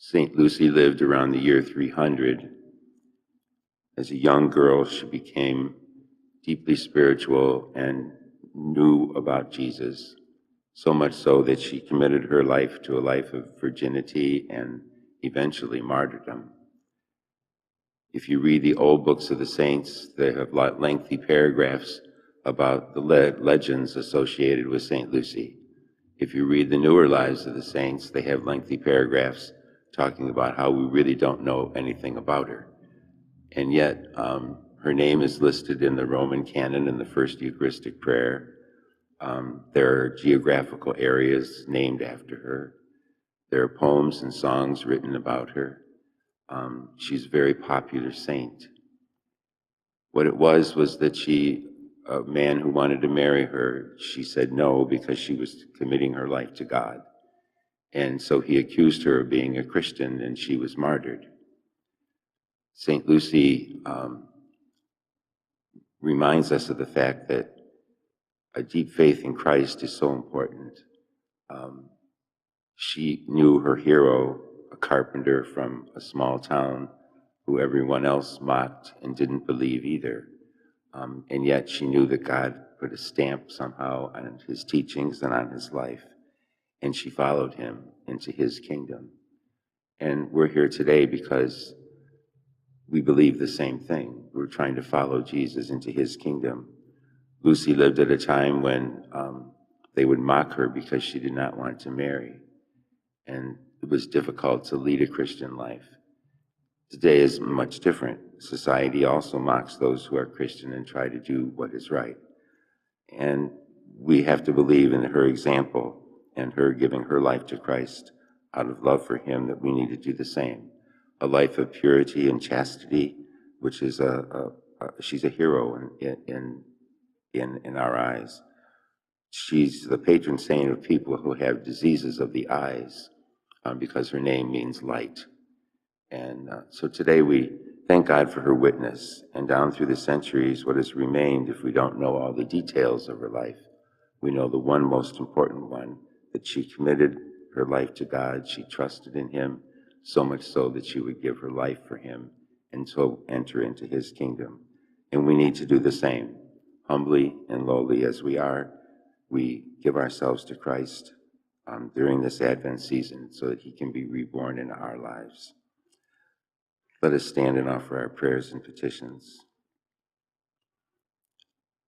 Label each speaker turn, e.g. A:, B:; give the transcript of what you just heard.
A: St. Lucy lived around the year 300. As a young girl, she became deeply spiritual and knew about Jesus, so much so that she committed her life to a life of virginity and eventually martyrdom. If you read the old books of the saints, they have lengthy paragraphs about the legends associated with St. Lucy. If you read the newer lives of the saints, they have lengthy paragraphs talking about how we really don't know anything about her. And yet, her name is listed in the Roman canon in the first Eucharistic prayer. There are geographical areas named after her. There are poems and songs written about her. She's a very popular saint. What it was that a man who wanted to marry her, she said no because she was committing her life to God. And so he accused her of being a Christian, and she was martyred. St. Lucy reminds us of the fact that a deep faith in Christ is so important. She knew her hero, a carpenter from a small town who everyone else mocked and didn't believe either. And yet she knew that God put a stamp somehow on his teachings and on his life, and she followed him into his kingdom. And we're here today because we believe the same thing. We're trying to follow Jesus into his kingdom. Lucy lived at a time when they would mock her because she did not want to marry. And it was difficult to lead a Christian life. Today is much different. Society also mocks those who are Christian and try to do what is right. And we have to believe in her example and her giving her life to Christ out of love for him, that we need to do the same. A life of purity and chastity, which is she's a hero in our eyes. She's the patron saint of people who have diseases of the eyes, because her name means light. And so today we thank God for her witness, and down through the centuries, what has remained, if we don't know all the details of her life, we know the one most important one, that she committed her life to God. She trusted in him, so much so that she would give her life for him and so enter into his kingdom. And we need to do the same. Humbly and lowly as we are, we give ourselves to Christ during this Advent season so that he can be reborn in our lives. Let us stand and offer our prayers and petitions.